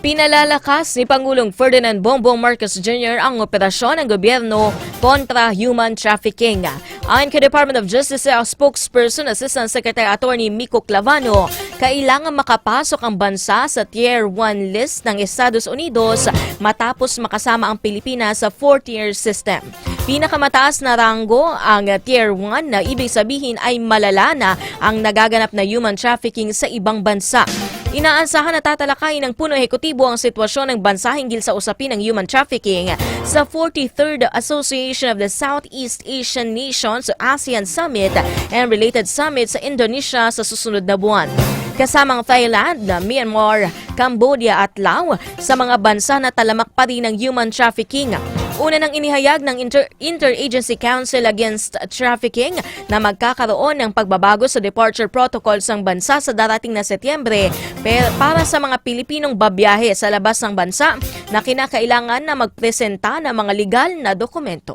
Pinalalakas ni Pangulong Ferdinand Bongbong Marcos Jr. ang operasyon ng gobyerno kontra human trafficking. Ayon kay Department of Justice spokesperson Assistant Secretary Attorney Miko Clavano, kailangan makapasok ang bansa sa Tier 1 list ng Estados Unidos matapos makasama ang Pilipinas sa 4-tier system. Pinakamataas na ranggo ang Tier 1 na ibig sabihin ay malala na ang nagaganap na human trafficking sa ibang bansa. Inaasahan na tatalakayin ng punong ehekutibo ang sitwasyon ng bansa hinggil sa usapin ng human trafficking sa 43rd Association of the Southeast Asian Nations ASEAN Summit and related summits sa Indonesia sa susunod na buwan. Kasamang Thailand, Myanmar, Cambodia at Laos sa mga bansa na talamak pa rin ng human trafficking. Una nang inihayag ng Interagency Council Against Trafficking na magkakaroon ng pagbabago sa departure protocols ng bansa sa darating na Setyembre para sa mga Pilipinong babiyahe sa labas ng bansa na kinakailangan na magpresenta ng mga legal na dokumento.